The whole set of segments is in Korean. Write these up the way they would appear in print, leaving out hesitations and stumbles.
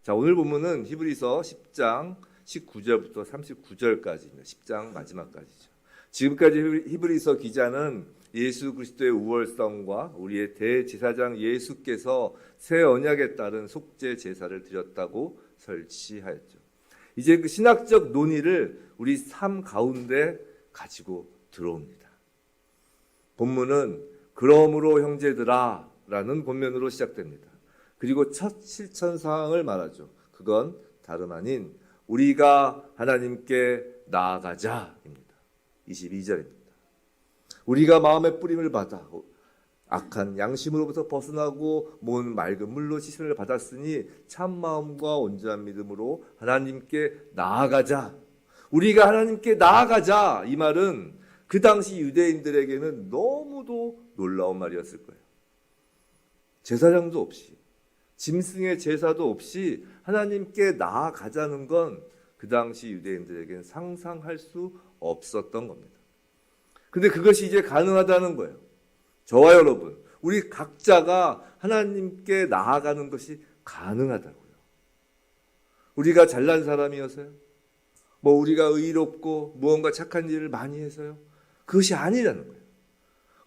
자, 오늘 본문은 히브리서 10장 19절부터 39절까지입니다. 10장 마지막까지죠. 지금까지 히브리서 기자는 예수 그리스도의 우월성과 우리의 대제사장 예수께서 새 언약에 따른 속죄 제사를 드렸다고 설치하였죠. 이제 그 신학적 논의를 우리 삶 가운데 가지고 들어옵니다. 본문은 그러므로 형제들아 라는 본면으로 시작됩니다. 그리고 첫 실천 사항을 말하죠. 그건 다름 아닌 우리가 하나님께 나아가자입니다. 22절입니다. 우리가 마음의 뿌림을 받아 악한 양심으로부터 벗어나고 몸은 맑은 물로 씻음을 받았으니 참 마음과 온전한 믿음으로 하나님께 나아가자. 우리가 하나님께 나아가자. 이 말은 그 당시 유대인들에게는 너무도 놀라운 말이었을 거예요. 제사장도 없이, 짐승의 제사도 없이 하나님께 나아가자는 건 그 당시 유대인들에게는 상상할 수 없었던 겁니다. 근데 그것이 이제 가능하다는 거예요. 저와 여러분, 우리 각자가 하나님께 나아가는 것이 가능하다고요. 우리가 잘난 사람이어서요? 우리가 의롭고 무언가 착한 일을 많이 해서요? 그것이 아니라는 거예요.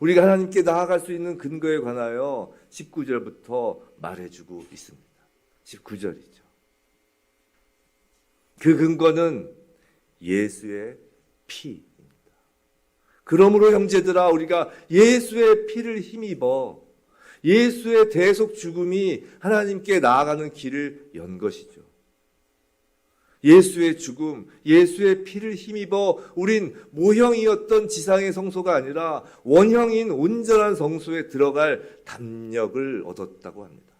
우리가 하나님께 나아갈 수 있는 근거에 관하여 19절부터 말해주고 있습니다. 19절이죠. 그 근거는 예수의 피입니다. 그러므로 형제들아 우리가 예수의 피를 힘입어 예수의 대속 죽음이 하나님께 나아가는 길을 연 것이죠. 예수의 죽음, 예수의 피를 힘입어 우린 모형이었던 지상의 성소가 아니라 원형인 온전한 성소에 들어갈 담력을 얻었다고 합니다.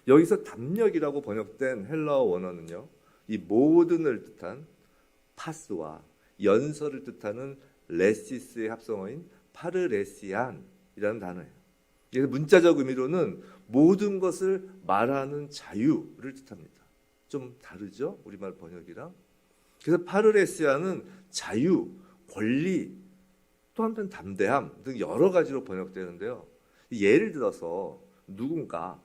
여기서 담력이라고 번역된 헬라어 원어는요, 이 모든을 뜻한 파스와 연설을 뜻하는 레시스의 합성어인 파르레시안이라는 단어예요. 그래서 문자적 의미로는 모든 것을 말하는 자유를 뜻합니다. 좀 다르죠? 우리말 번역이랑. 그래서 파르레시아는 자유, 권리, 또 한편 담대함 등 여러 가지로 번역되는데요. 예를 들어서 누군가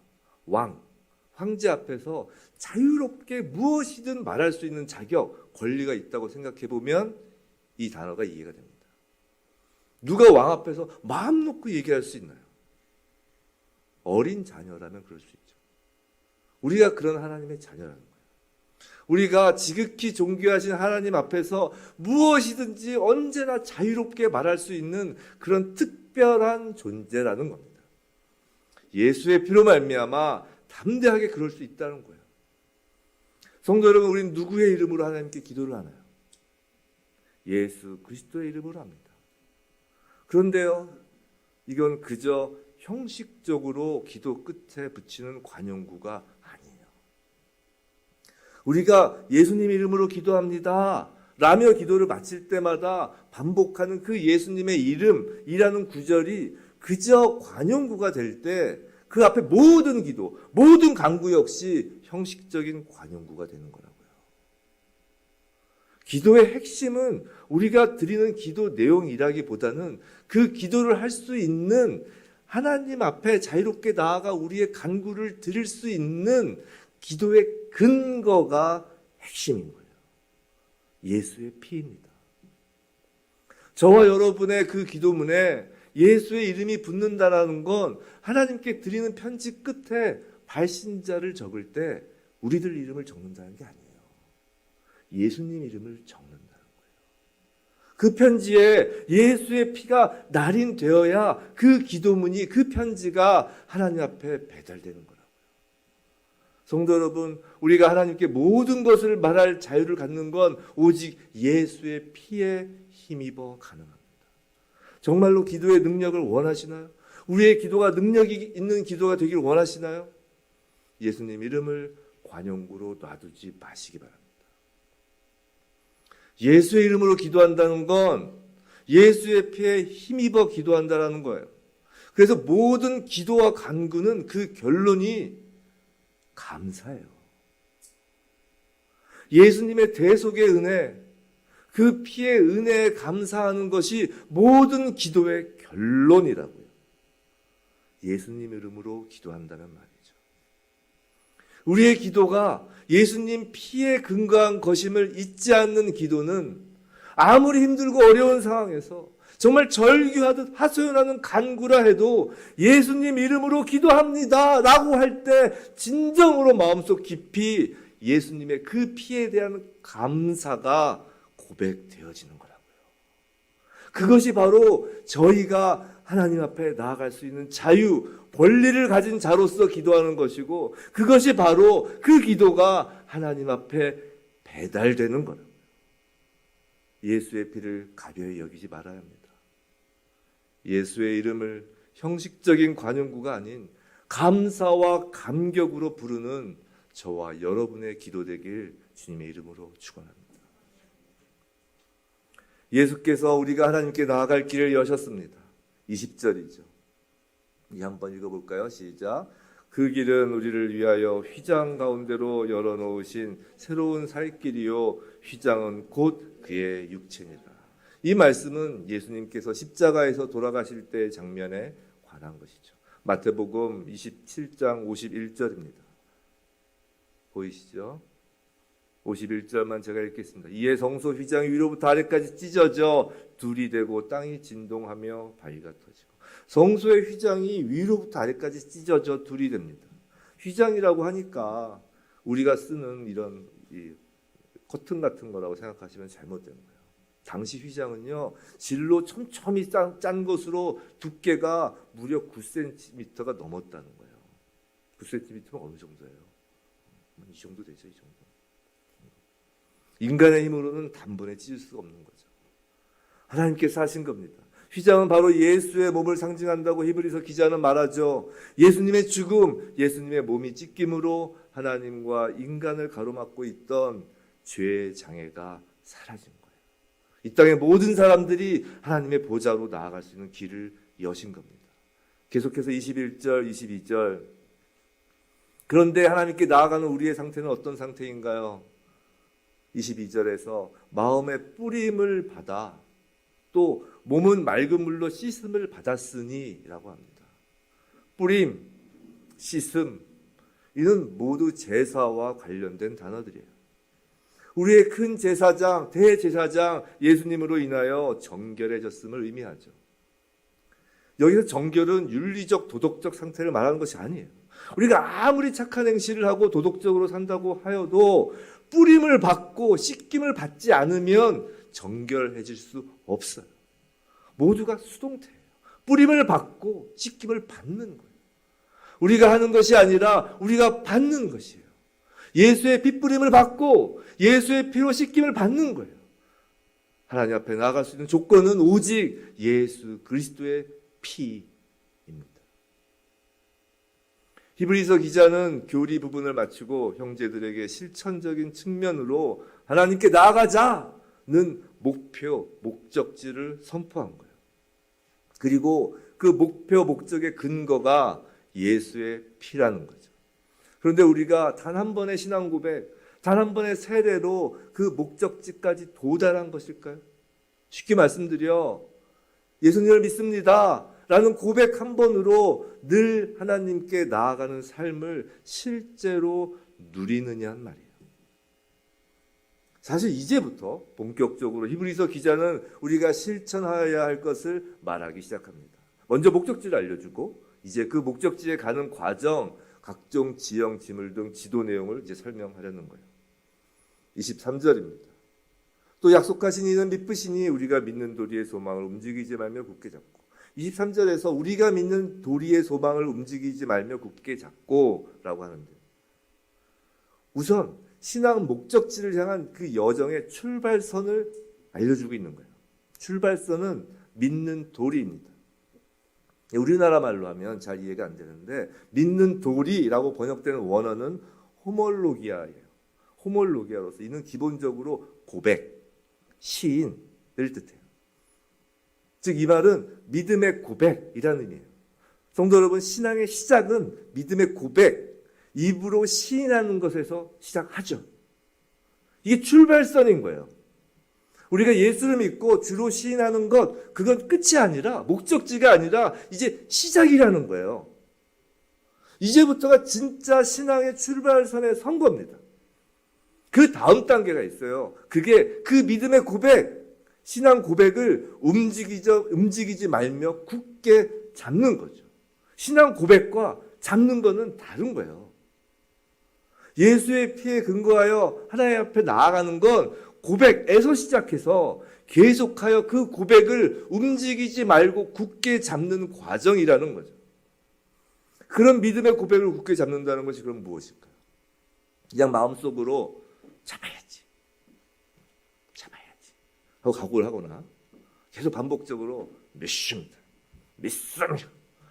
황제 앞에서 자유롭게 무엇이든 말할 수 있는 자격, 권리가 있다고 생각해 보면 이 단어가 이해가 됩니다. 누가 왕 앞에서 마음 놓고 얘기할 수 있나요? 어린 자녀라면 그럴 수 있죠. 우리가 그런 하나님의 자녀라는 거예요. 우리가 지극히 존귀하신 하나님 앞에서 무엇이든지 언제나 자유롭게 말할 수 있는 그런 특별한 존재라는 겁니다. 예수의 피로 말미암아 담대하게 그럴 수 있다는 거예요. 성도 여러분, 우리는 누구의 이름으로 하나님께 기도를 하나요? 예수 그리스도의 이름으로 합니다. 그런데요, 이건 그저 형식적으로 기도 끝에 붙이는 관용구가 아니에요. 우리가 예수님 이름으로 기도합니다 라며 기도를 마칠 때마다 반복하는 그 예수님의 이름이라는 구절이 그저 관용구가 될 때 그 앞에 모든 기도, 모든 간구 역시 형식적인 관용구가 되는 거라고요. 기도의 핵심은 우리가 드리는 기도 내용이라기보다는 그 기도를 할 수 있는 하나님 앞에 자유롭게 나아가 우리의 간구를 드릴 수 있는 기도의 근거가 핵심인 거예요. 예수의 피입니다. 저와 여러분의 그 기도문에 예수의 이름이 붙는다라는 건 하나님께 드리는 편지 끝에 발신자를 적을 때 우리들 이름을 적는다는 게 아니에요. 예수님 이름을 적는다는 거예요. 그 편지에 예수의 피가 날인되어야 그 기도문이, 그 편지가 하나님 앞에 배달되는 거라고요. 성도 여러분, 우리가 하나님께 모든 것을 말할 자유를 갖는 건 오직 예수의 피에 힘입어 가능합니다. 정말로 기도의 능력을 원하시나요? 우리의 기도가 능력이 있는 기도가 되길 원하시나요? 예수님 이름을 관용구로 놔두지 마시기 바랍니다. 예수의 이름으로 기도한다는 건 예수의 피에 힘입어 기도한다는 거예요. 그래서 모든 기도와 간구는 그 결론이 감사예요. 예수님의 대속의 은혜, 그 피의 은혜에 감사하는 것이 모든 기도의 결론이라고요. 예수님 이름으로 기도한다는 말이죠. 우리의 기도가 예수님 피에 근거한 것임을 잊지 않는 기도는 아무리 힘들고 어려운 상황에서 정말 절규하듯 하소연하는 간구라 해도 예수님 이름으로 기도합니다 라고 할 때 진정으로 마음속 깊이 예수님의 그 피에 대한 감사가 고백되어지는 거라고요. 그것이 바로 저희가 하나님 앞에 나아갈 수 있는 자유, 권리를 가진 자로서 기도하는 것이고, 그것이 바로 그 기도가 하나님 앞에 배달되는 거라고요. 예수의 피를 가벼이 여기지 말아야 합니다. 예수의 이름을 형식적인 관용구가 아닌 감사와 감격으로 부르는 저와 여러분의 기도 되길 주님의 이름으로 축원합니다. 예수께서 우리가 하나님께 나아갈 길을 여셨습니다. 20절이죠. 이 한번 읽어볼까요? 시작. 그 길은 우리를 위하여 휘장 가운데로 열어놓으신 새로운 살 길이요 휘장은 곧 그의 육체니라. 이 말씀은 예수님께서 십자가에서 돌아가실 때의 장면에 관한 것이죠. 마태복음 27장 51절입니다. 보이시죠? 51절만 제가 읽겠습니다. 이에 성소 휘장이 위로부터 아래까지 찢어져 둘이 되고 땅이 진동하며 바위가 터지고. 성소의 휘장이 위로부터 아래까지 찢어져 둘이 됩니다. 휘장이라고 하니까 우리가 쓰는 이런 커튼 같은 거라고 생각하시면 잘못된 거예요. 당시 휘장은요, 질로 촘촘히 짠 것으로 두께가 무려 9cm가 넘었다는 거예요. 9cm면 어느 정도예요? 이 정도 되죠, 이 정도. 인간의 힘으로는 단번에 찢을 수가 없는 거죠. 하나님께서 하신 겁니다. 휘장은 바로 예수의 몸을 상징한다고 히브리서 기자는 말하죠. 예수님의 죽음, 예수님의 몸이 찢김으로 하나님과 인간을 가로막고 있던 죄의 장애가 사라진 거예요. 이 땅의 모든 사람들이 하나님의 보좌로 나아갈 수 있는 길을 여신 겁니다. 계속해서 21절, 22절. 그런데 하나님께 나아가는 우리의 상태는 어떤 상태인가요? 22절에서 마음의 뿌림을 받아 또 몸은 맑은 물로 씻음을 받았으니 라고 합니다. 뿌림, 씻음, 이는 모두 제사와 관련된 단어들이에요. 우리의 큰 제사장, 대제사장 예수님으로 인하여 정결해졌음을 의미하죠. 여기서 정결은 윤리적, 도덕적 상태를 말하는 것이 아니에요. 우리가 아무리 착한 행실을 하고 도덕적으로 산다고 하여도 뿌림을 받고 씻김을 받지 않으면 정결해질 수 없어요. 모두가 수동태예요. 뿌림을 받고 씻김을 받는 거예요. 우리가 하는 것이 아니라 우리가 받는 것이에요. 예수의 핏뿌림을 받고 예수의 피로 씻김을 받는 거예요. 하나님 앞에 나아갈 수 있는 조건은 오직 예수 그리스도의 피입니다. 히브리서 기자는 교리 부분을 마치고 형제들에게 실천적인 측면으로 하나님께 나아가자는 목표, 목적지를 선포한 거예요. 그리고 그 목표, 목적의 근거가 예수의 피라는 거죠. 그런데 우리가 단 한 번의 신앙 고백, 단 한 번의 세례로 그 목적지까지 도달한 것일까요? 쉽게 말씀드려 예수님을 믿습니다 라는 고백 한 번으로 늘 하나님께 나아가는 삶을 실제로 누리느냐는 말이에요. 사실 이제부터 본격적으로 히브리서 기자는 우리가 실천하여야 할 것을 말하기 시작합니다. 먼저 목적지를 알려주고 이제 그 목적지에 가는 과정, 각종 지형, 지물 등 지도 내용을 이제 설명하려는 거예요. 23절입니다. 또 약속하신 이는 믿으시니 우리가 믿는 도리의 소망을 움직이지 말며 굳게 잡고 23절에서 우리가 믿는 도리의 소망을 움직이지 말며 굳게 잡고 라고 하는데 우선 신앙 목적지를 향한 그 여정의 출발선을 알려주고 있는 거예요. 출발선은 믿는 도리입니다. 우리나라 말로 하면 잘 이해가 안 되는데 믿는 도리라고 번역되는 원어는 호몰로기아예요. 호몰로기아로서 이는 기본적으로 고백, 시인을 뜻해요. 즉 이 말은 믿음의 고백이라는 의미예요. 성도 여러분, 신앙의 시작은 믿음의 고백, 입으로 시인하는 것에서 시작하죠. 이게 출발선인 거예요. 우리가 예수를 믿고 주로 시인하는 것, 그건 끝이 아니라 목적지가 아니라 이제 시작이라는 거예요. 이제부터가 진짜 신앙의 출발선에 선 겁니다. 그 다음 단계가 있어요. 그게 그 믿음의 고백, 신앙 고백을 움직이지 말며 굳게 잡는 거죠. 신앙 고백과 잡는 거는 다른 거예요. 예수의 피에 근거하여 하나님 앞에 나아가는 건 고백에서 시작해서 계속하여 그 고백을 움직이지 말고 굳게 잡는 과정이라는 거죠. 그런 믿음의 고백을 굳게 잡는다는 것이 그럼 무엇일까요? 그냥 마음속으로 잡아야지 하고 각오를 하거나 계속 반복적으로 믿습니다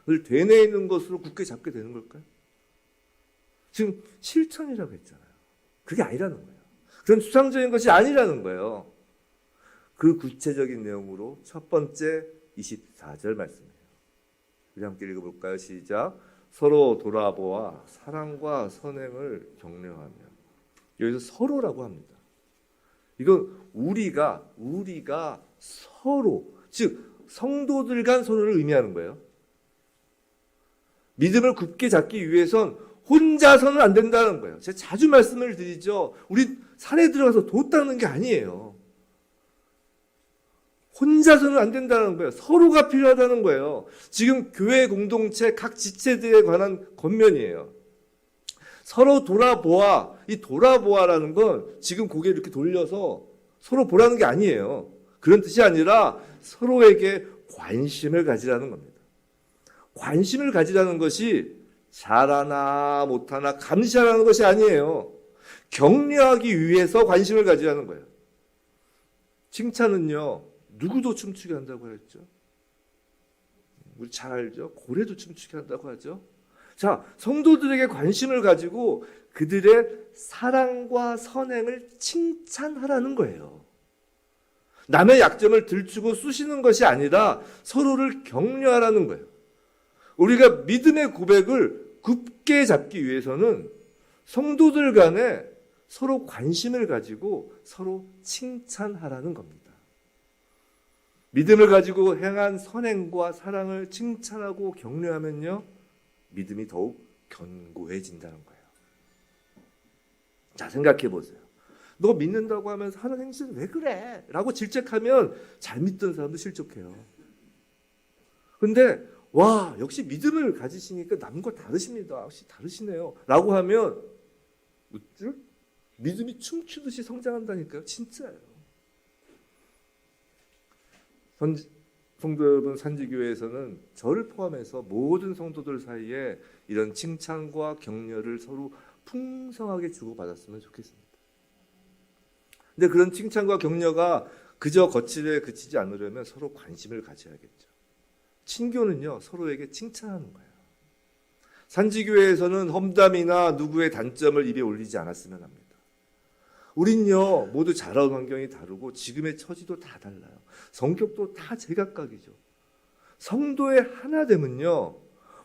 을 되뇌이는 것으로 굳게 잡게 되는 걸까요? 지금 실천이라고 했잖아요. 그게 아니라는 거예요. 그런 추상적인 것이 아니라는 거예요. 그 구체적인 내용으로 첫 번째 24절 말씀이에요. 우리 함께 읽어볼까요? 시작. 서로 돌아보아 사랑과 선행을 격려하며. 여기서 서로라고 합니다. 이건 우리가 서로, 즉 성도들 간 서로를 의미하는 거예요. 믿음을 굳게 잡기 위해선 혼자서는 안 된다는 거예요. 제가 자주 말씀을 드리죠. 우리 산에 들어가서 도 닦는 게 아니에요. 혼자서는 안 된다는 거예요. 서로가 필요하다는 거예요. 지금 교회 공동체 각 지체들에 관한 권면이에요. 서로 돌아보아. 이 돌아보아라는 건 지금 고개를 이렇게 돌려서 서로 보라는 게 아니에요. 그런 뜻이 아니라 서로에게 관심을 가지라는 겁니다. 관심을 가지라는 것이 잘하나 못하나 감시하라는 것이 아니에요. 격려하기 위해서 관심을 가지라는 거예요. 칭찬은요, 누구도 춤추게 한다고 했죠. 우리 잘 알죠? 고래도 춤추게 한다고 하죠. 자, 성도들에게 관심을 가지고 그들의 사랑과 선행을 칭찬하라는 거예요. 남의 약점을 들추고 쑤시는 것이 아니라 서로를 격려하라는 거예요. 우리가 믿음의 고백을 굳게 잡기 위해서는 성도들 간에 서로 관심을 가지고 서로 칭찬하라는 겁니다. 믿음을 가지고 행한 선행과 사랑을 칭찬하고 격려하면요, 믿음이 더욱 견고해진다는 거예요. 자, 생각해 보세요. 너 믿는다고 하면서 하는 행실은 왜 그래? 라고 질책하면 잘 믿던 사람도 실족해요. 근데 와, 역시 믿음을 가지시니까 남과 다르십니다. 역시 다르시네요. 라고 하면 웃죠? 믿음이 춤추듯이 성장한다니까요. 진짜예요. 성도 여러분, 산지교회에서는 저를 포함해서 모든 성도들 사이에 이런 칭찬과 격려를 서로 풍성하게 주고받았으면 좋겠습니다. 근데 그런 칭찬과 격려가 그저 거칠에 그치지 않으려면 서로 관심을 가져야겠죠. 친교는요, 서로에게 칭찬하는 거예요. 산지교회에서는 험담이나 누구의 단점을 입에 올리지 않았으면 합니다. 우린요, 모두 자라온 환경이 다르고 지금의 처지도 다 달라요. 성격도 다 제각각이죠. 성도의 하나됨은요,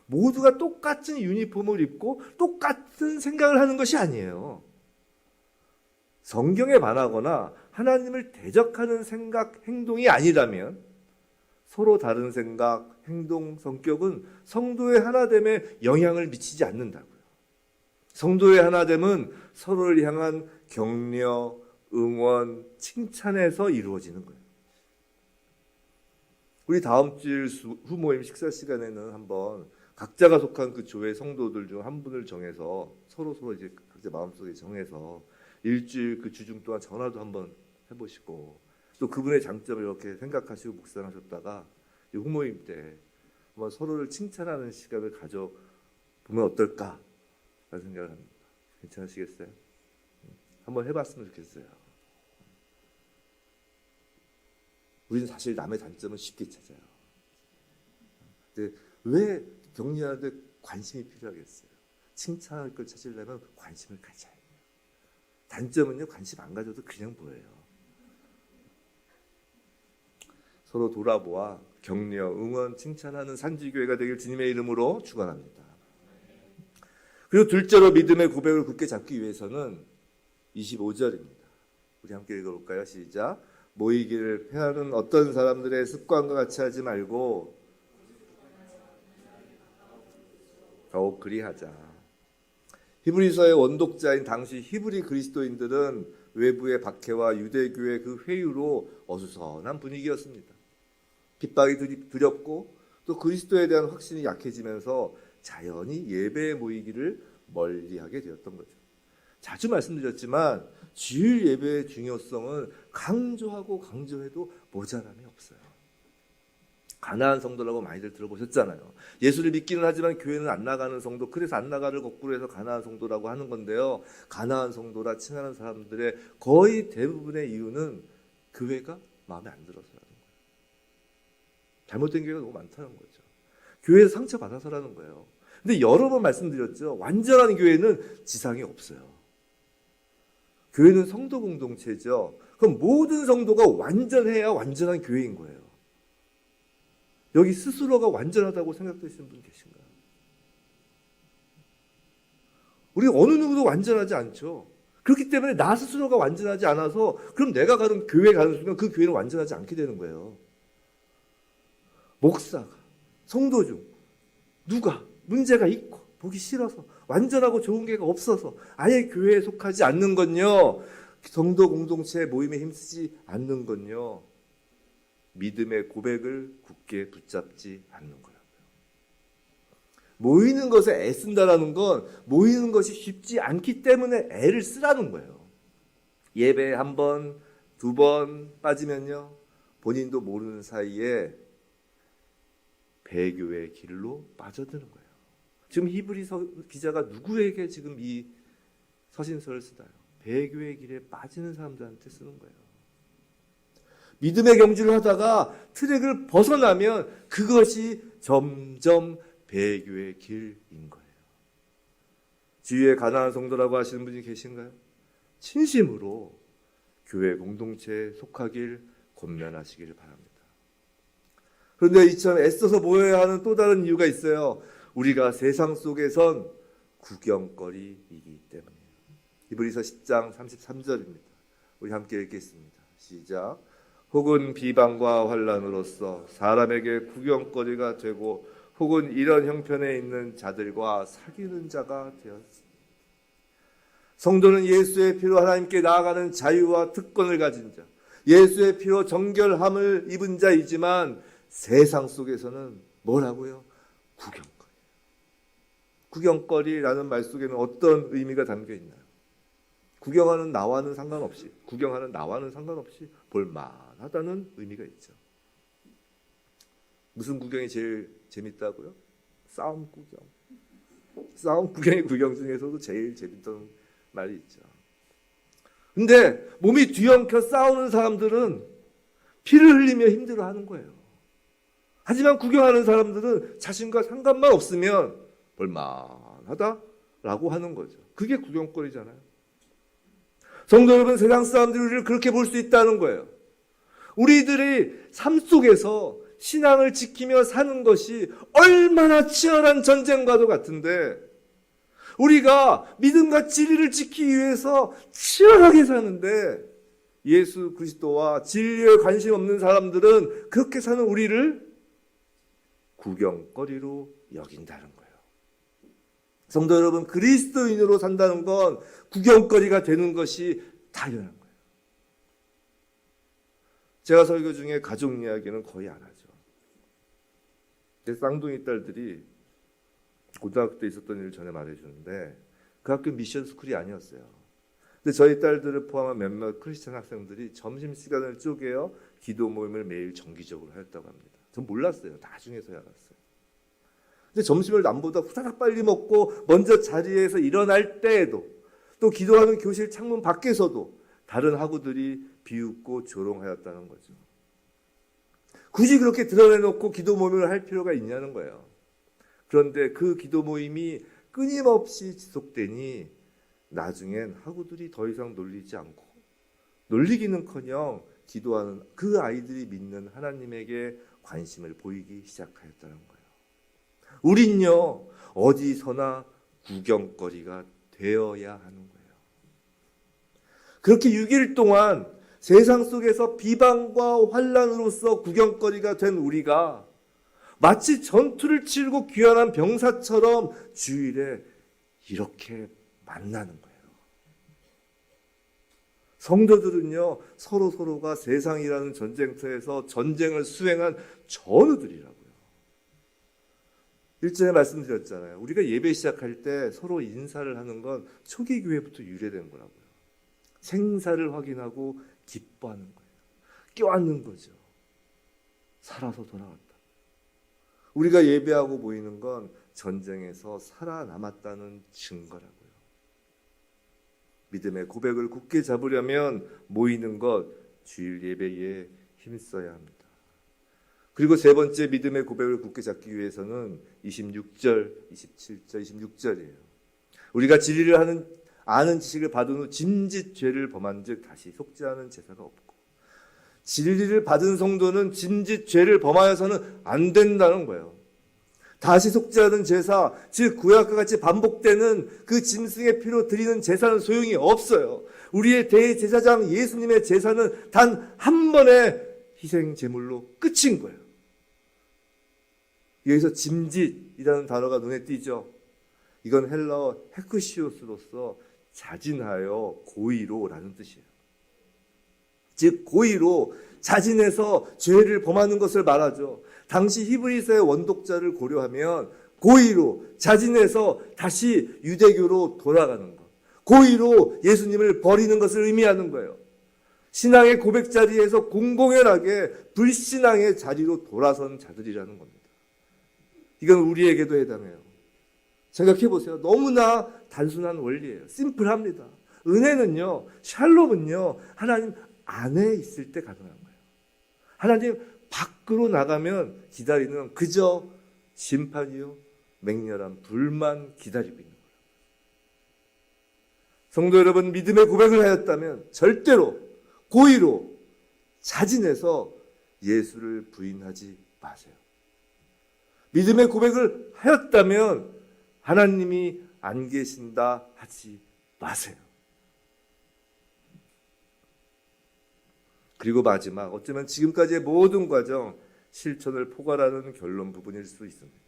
모두가 똑같은 유니폼을 입고 똑같은 생각을 하는 것이 아니에요. 성경에 반하거나 하나님을 대적하는 생각, 행동이 아니라면 서로 다른 생각, 행동, 성격은 성도의 하나됨에 영향을 미치지 않는다고요. 성도의 하나됨은 서로를 향한 격려, 응원, 칭찬에서 이루어지는 거예요. 우리 다음 주일 후모임 식사 시간에는 한번 각자가 속한 그 교회 성도들 중 한 분을 정해서 서로 이제 각자 마음속에 정해서 일주일 그 주중 동안 전화도 한번 해보시고 또 그분의 장점을 이렇게 생각하시고 묵상하셨다가 이 후모임 때 한번 서로를 칭찬하는 시간을 가져보면 어떨까 라는 생각을 합니다. 괜찮으시겠어요? 한번 해봤으면 좋겠어요. 우리는 사실 남의 단점은 쉽게 찾아요. 근데 왜 격려하는데 관심이 필요하겠어요? 칭찬할 걸 찾으려면 관심을 가져야 해요. 단점은요, 관심 안 가져도 그냥 보여요. 서로 돌아보아 격려, 응원, 칭찬하는 산지교회가 되길 주님의 이름으로 축원합니다. 그리고 둘째로 믿음의 고백을 굳게 잡기 위해서는 25절입니다. 우리 함께 읽어볼까요? 시작. 모이기를 패하는 어떤 사람들의 습관과 같이 하지 말고 더욱 그리하자. 히브리서의 원독자인 당시 히브리 그리스도인들은 외부의 박해와 유대교의 그 회유로 어수선한 분위기였습니다. 핍박이 두렵고 또 그리스도에 대한 확신이 약해지면서 자연히 예배에 모이기를 멀리하게 되었던 거죠. 자주 말씀드렸지만 주일 예배의 중요성은 강조하고 강조해도 모자람이 없어요. 가난한 성도라고 많이들 들어보셨잖아요. 예수를 믿기는 하지만 교회는 안 나가는 성도, 그래서 안 나가를 거꾸로 해서 가난한 성도라고 하는 건데요. 가난한 성도라 칭하는 사람들의 거의 대부분의 이유는 교회가 마음에 안 들어서라는 거예요. 잘못된 교회가 너무 많다는 거죠. 교회에서 상처받아서라는 거예요. 근데 여러 번 말씀드렸죠. 완전한 교회는 지상에 없어요. 교회는 성도 공동체죠. 그럼 모든 성도가 완전해야 완전한 교회인 거예요. 여기 스스로가 완전하다고 생각되시는 분 계신가요? 우리 어느 누구도 완전하지 않죠. 그렇기 때문에 나 스스로가 완전하지 않아서 그럼 내가 가는 교회 가는 순간 그 교회는 완전하지 않게 되는 거예요. 목사가, 성도 중 누가 문제가 있고 보기 싫어서 완전하고 좋은 교회가 없어서 아예 교회에 속하지 않는 건요. 성도 공동체 모임에 힘쓰지 않는 건요. 믿음의 고백을 굳게 붙잡지 않는 거라고요. 모이는 것에 애쓴다라는 건 모이는 것이 쉽지 않기 때문에 애를 쓰라는 거예요. 예배에 한 번, 두 번 빠지면요. 본인도 모르는 사이에 배교의 길로 빠져드는 거예요. 지금 히브리서 기자가 누구에게 지금 이 서신서를 쓰나요? 배교의 길에 빠지는 사람들한테 쓰는 거예요. 믿음의 경주를 하다가 트랙을 벗어나면 그것이 점점 배교의 길인 거예요. 주위에 가난한 성도라고 하시는 분이 계신가요? 진심으로 교회 공동체에 속하길 권면하시기를 바랍니다. 그런데 이처럼 애써서 모여야 하는 또 다른 이유가 있어요. 우리가 세상 속에선 구경거리이기 때문이에요. 히브리서 10장 33절입니다. 우리 함께 읽겠습니다. 시작. 혹은 비방과 환난으로서 사람에게 구경거리가 되고 혹은 이런 형편에 있는 자들과 사귀는 자가 되었습니다. 성도는 예수의 피로 하나님께 나아가는 자유와 특권을 가진 자, 예수의 피로 정결함을 입은 자이지만 세상 속에서는 뭐라고요? 구경거리. 구경거리라는 말 속에는 어떤 의미가 담겨 있나요? 구경하는 나와는 상관없이 볼만하다는 의미가 있죠. 무슨 구경이 제일 재밌다고요? 싸움 구경. 싸움 구경의 구경 중에서도 제일 재밌던 말이 있죠. 근데 몸이 뒤엉켜 싸우는 사람들은 피를 흘리며 힘들어하는 거예요. 하지만 구경하는 사람들은 자신과 상관만 없으면 볼만하다라고 하는 거죠. 그게 구경거리잖아요. 성도 여러분, 세상 사람들이 우리를 그렇게 볼 수 있다는 거예요. 우리들이 삶 속에서 신앙을 지키며 사는 것이 얼마나 치열한 전쟁과도 같은데 우리가 믿음과 진리를 지키기 위해서 치열하게 사는데 예수 그리스도와 진리에 관심 없는 사람들은 그렇게 사는 우리를 구경거리로 여긴다는 거예요. 성도 여러분, 그리스도인으로 산다는 건 구경거리가 되는 것이 당연한 거예요. 제가 설교 중에 가족 이야기는 거의 안 하죠. 제 쌍둥이 딸들이 고등학교 때 있었던 일을 전에 말해주는데 그 학교 미션 스쿨이 아니었어요. 근데 저희 딸들을 포함한 몇몇 크리스천 학생들이 점심시간을 쪼개어 기도 모임을 매일 정기적으로 하였다고 합니다. 전 몰랐어요. 나중에서야 알았어요. 근데 점심을 남보다 후다닥 빨리 먹고 먼저 자리에서 일어날 때에도 또 기도하는 교실 창문 밖에서도 다른 학우들이 비웃고 조롱하였다는 거죠. 굳이 그렇게 드러내놓고 기도 모임을 할 필요가 있냐는 거예요. 그런데 그 기도 모임이 끊임없이 지속되니 나중엔 학우들이 더 이상 놀리지 않고 놀리기는커녕 기도하는 그 아이들이 믿는 하나님에게 관심을 보이기 시작하였다는 거예요. 우린요, 어디서나 구경거리가 되어야 하는 거예요. 그렇게 6일 동안 세상 속에서 비방과 환난으로서 구경거리가 된 우리가 마치 전투를 치르고 귀환한 병사처럼 주일에 이렇게 만나는 거예요. 성도들은요, 서로가 세상이라는 전쟁터에서 전쟁을 수행한 전우들이라고요. 일전에 말씀드렸잖아요. 우리가 예배 시작할 때 서로 인사를 하는 건 초기 교회부터 유래된 거라고요. 생사를 확인하고 기뻐하는 거예요. 껴안는 거죠. 살아서 돌아왔다. 우리가 예배하고 모이는 건 전쟁에서 살아남았다는 증거라고요. 믿음의 고백을 굳게 잡으려면 모이는 것, 주일 예배에 힘써야 합니다. 그리고 세 번째 믿음의 고백을 굳게 잡기 위해서는 26절, 27절, 26절이에요. 우리가 진리를 아는 지식을 받은 후 짐짓 죄를 범한 즉 다시 속죄하는 제사가 없고, 진리를 받은 성도는 짐짓 죄를 범하여서는 안 된다는 거예요. 다시 속죄하는 제사, 즉 구약과 같이 반복되는 그 짐승의 피로 드리는 제사는 소용이 없어요. 우리의 대제사장 예수님의 제사는 단 한 번의 희생 제물로 끝인 거예요. 여기서 짐짓이라는 단어가 눈에 띄죠. 이건 헬라어 헤크시오스로서 자진하여 고의로라는 뜻이에요. 즉 고의로 자진해서 죄를 범하는 것을 말하죠. 당시 히브리서의 원독자를 고려하면 고의로 자진해서 다시 유대교로 돌아가는 것, 고의로 예수님을 버리는 것을 의미하는 거예요. 신앙의 고백 자리에서 공공연하게 불신앙의 자리로 돌아선 자들이라는 겁니다. 이건 우리에게도 해당해요. 생각해 보세요. 너무나 단순한 원리예요. 심플합니다. 은혜는요, 샬롬은요, 하나님 안에 있을 때 가능한 거예요. 하나님 밖으로 나가면 기다리는 그저 심판이요, 맹렬한 불만 기다리고 있는 거예요. 성도 여러분, 믿음의 고백을 하였다면 절대로 고의로 자진해서 예수를 부인하지 마세요. 믿음의 고백을 하였다면 하나님이 안 계신다 하지 마세요. 그리고 마지막, 어쩌면 지금까지의 모든 과정 실천을 포괄하는 결론 부분일 수 있습니다.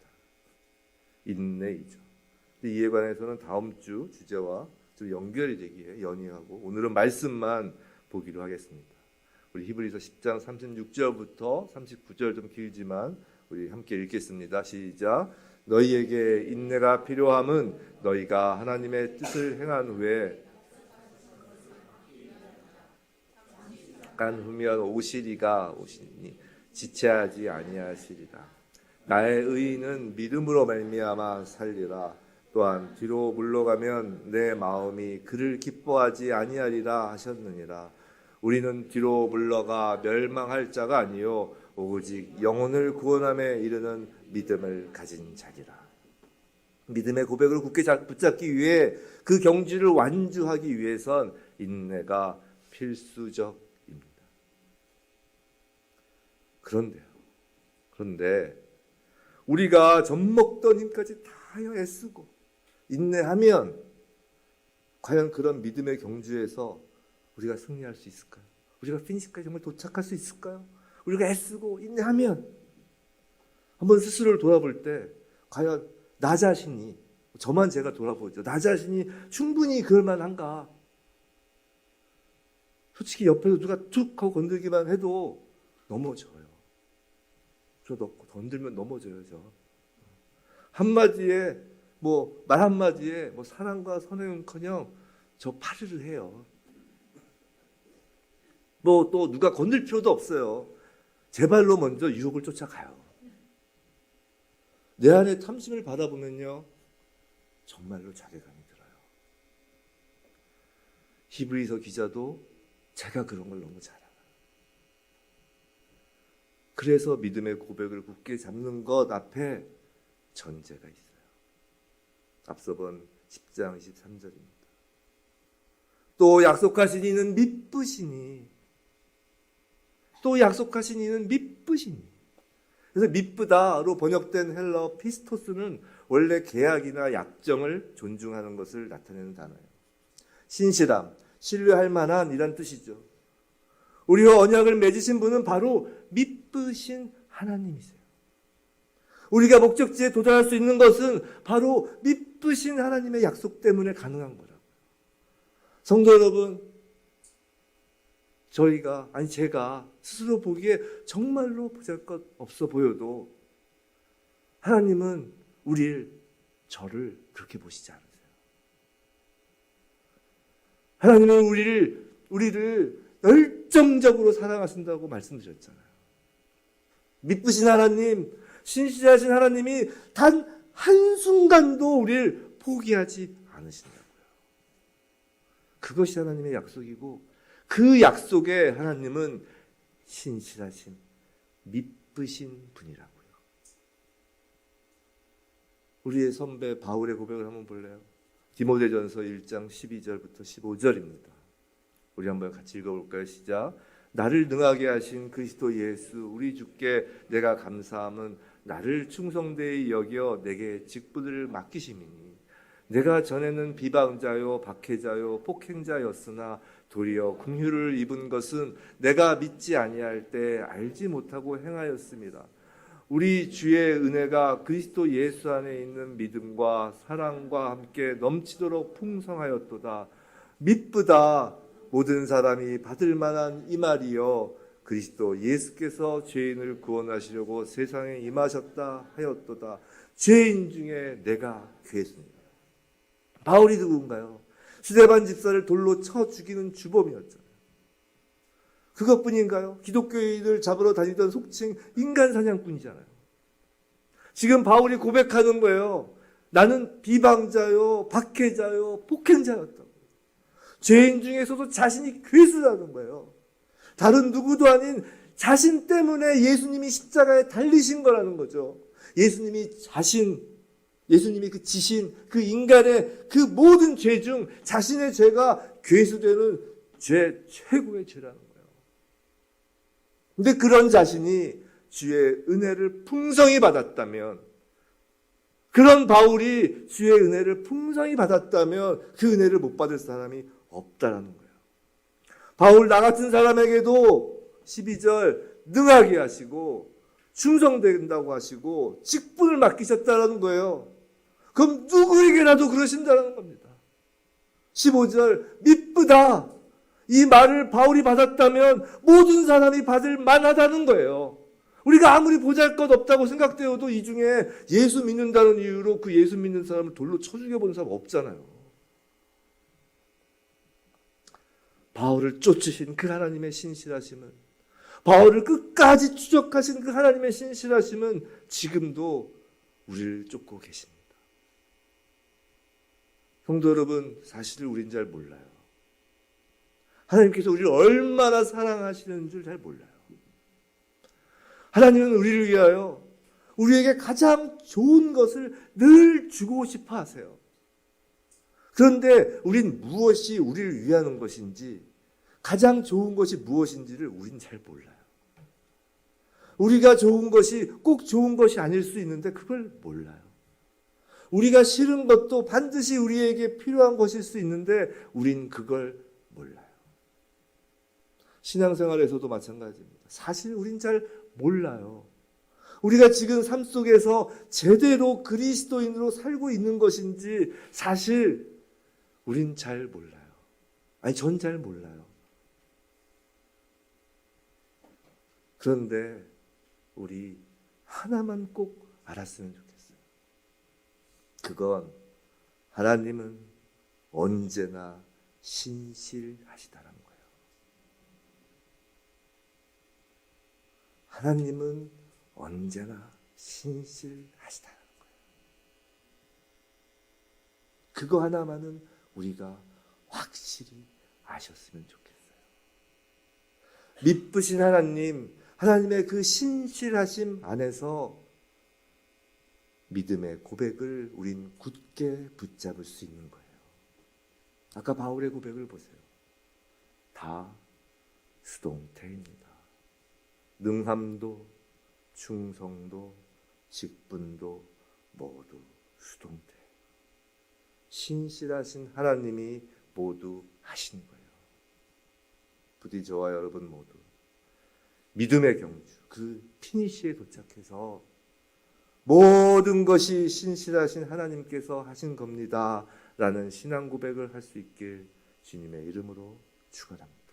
인내이죠. 이에 관해서는 다음 주 주제와 좀 연결이 되기에 연이하고 오늘은 말씀만 보기로 하겠습니다. 우리 히브리서 10장 36절부터 39절, 좀 길지만 우리 함께 읽겠습니다. 시작. 너희에게 인내가 필요함은 너희가 하나님의 뜻을 행한 후에 약간 후면 오시리니 지체하지 아니하시리라. 나의 의인은 믿음으로 말미암아 살리라. 또한 뒤로 물러가면 내 마음이 그를 기뻐하지 아니하리라 하셨느니라. 우리는 뒤로 물러가 멸망할 자가 아니요 오직 영혼을 구원함에 이르는 믿음을 가진 자리라. 믿음의 고백을 굳게 붙잡기 위해 그 경지를 완주하기 위해선 인내가 필수적입니다. 그런데 우리가 젖먹던 힘까지 다하여 애쓰고 인내하면 과연 그런 믿음의 경주에서 우리가 승리할 수 있을까요? 우리가 피니시까지 정말 도착할 수 있을까요? 우리가 애쓰고 인내하면 한번 스스로를 돌아볼 때 과연 나 자신이, 저만 제가 돌아보죠. 나 자신이 충분히 그럴 만한가? 솔직히 옆에서 누가 툭 하고 건들기만 해도 넘어져요. 저도 건들면 넘어져요. 저 한마디에 말 한마디에 사랑과 선행은커녕 저 파리를 해요. 또 누가 건들 필요도 없어요. 제 발로 먼저 유혹을 쫓아가요. 내 안에 탐심을 바라보면요, 정말로 자괴감이 들어요. 히브리서 기자도 제가 그런 걸 너무 잘 알아요. 그래서 믿음의 고백을 굳게 잡는 것 앞에 전제가 있어요. 앞서 본 10장 23절입니다. 또 약속하신 이는 미쁘시니, 그래서 미쁘다로 번역된 헬라어 피스토스는 원래 계약이나 약정을 존중하는 것을 나타내는 단어예요. 신실함, 신뢰할 만한 이란 뜻이죠. 우리와 언약을 맺으신 분은 바로 미쁘신 하나님이세요. 우리가 목적지에 도달할 수 있는 것은 바로 미쁘신 하나님의 약속 때문에 가능한 거라고요. 성도 여러분, 제가 스스로 보기에 정말로 보잘것 없어 보여도 하나님은 저를 그렇게 보시지 않으세요. 하나님은 우리를 열정적으로 사랑하신다고 말씀드렸잖아요. 미쁘신 하나님, 신실하신 하나님이 단 한순간도 우리를 포기하지 않으신다고요. 그것이 하나님의 약속이고 그 약속에 하나님은 신실하신 미쁘신 분이라고요. 우리의 선배 바울의 고백을 한번 볼래요? 디모데전서 1장 12절부터 15절입니다. 우리 한번 같이 읽어볼까요? 시작. 나를 능하게 하신 그리스도 예수 우리 주께 내가 감사함은 나를 충성되이 여겨 내게 직분을 맡기심이니 내가 전에는 비방자요 박해자요 폭행자였으나 도리어 긍휼을 입은 것은 내가 믿지 아니할 때 알지 못하고 행하였습니다. 우리 주의 은혜가 그리스도 예수 안에 있는 믿음과 사랑과 함께 넘치도록 풍성하였도다. 미쁘다 모든 사람이 받을 만한 이 말이여 그리스도 예수께서 죄인을 구원하시려고 세상에 임하셨다 하였도다. 죄인 중에 내가 괴수입니다. 바울이 누군가요? 스데반 집사를 돌로 쳐 죽이는 주범이었잖아요. 그것뿐인가요? 기독교인을 잡으러 다니던 속칭 인간 사냥꾼이잖아요. 지금 바울이 고백하는 거예요. 나는 비방자요, 박해자요, 폭행자였다고. 죄인 중에서도 자신이 괴수라는 거예요. 다른 누구도 아닌 자신 때문에 예수님이 십자가에 달리신 거라는 거죠. 예수님이 그 지신, 그 인간의 그 모든 죄 중 자신의 죄가 괴수되는 최고의 죄라는 거예요. 근데 그런 자신이 주의 은혜를 풍성히 받았다면, 그런 바울이 주의 은혜를 풍성히 받았다면 그 은혜를 못 받을 사람이 없다라는 거예요. 바울 나 같은 사람에게도 12절 능하게 하시고 충성된다고 하시고 직분을 맡기셨다라는 거예요. 그럼 누구에게라도 그러신다는 겁니다. 15절 미쁘다. 이 말을 바울이 받았다면 모든 사람이 받을 만하다는 거예요. 우리가 아무리 보잘것없다고 생각되어도 이 중에 예수 믿는다는 이유로 그 예수 믿는 사람을 돌로 쳐 죽여본 사람 없잖아요. 바울을 쫓으신 그 하나님의 신실하심은, 바울을 끝까지 추적하신 그 하나님의 신실하심은 지금도 우리를 쫓고 계십니다. 성도 여러분, 사실 우린 잘 몰라요. 하나님께서 우리를 얼마나 사랑하시는 줄 잘 몰라요. 하나님은 우리를 위하여 우리에게 가장 좋은 것을 늘 주고 싶어 하세요. 그런데 우린 무엇이 우리를 위하는 것인지, 가장 좋은 것이 무엇인지를 우린 잘 몰라요. 우리가 좋은 것이 꼭 좋은 것이 아닐 수 있는데 그걸 몰라요. 우리가 싫은 것도 반드시 우리에게 필요한 것일 수 있는데 우린 그걸 몰라요. 신앙생활에서도 마찬가지입니다. 사실 우린 잘 몰라요. 우리가 지금 삶 속에서 제대로 그리스도인으로 살고 있는 것인지 사실 우린 잘 몰라요. 전 잘 몰라요. 그런데 우리 하나만 꼭 알았으면 좋겠어요. 그건 하나님은 언제나 신실하시다는 거예요. 하나님은 언제나 신실하시다는 거예요. 그거 하나만은 우리가 확실히 아셨으면 좋겠어요. 미쁘신 하나님의 그 신실하심 안에서 믿음의 고백을 우린 굳게 붙잡을 수 있는 거예요. 아까 바울의 고백을 보세요. 다 수동태입니다. 능함도 충성도 직분도 모두 수동태. 신실하신 하나님이 모두 하신 거예요. 부디 저와 여러분 모두 믿음의 경주, 그 피니시에 도착해서 모든 것이 신실하신 하나님께서 하신 겁니다. 라는 신앙 고백을 할 수 있길 주님의 이름으로 축원합니다.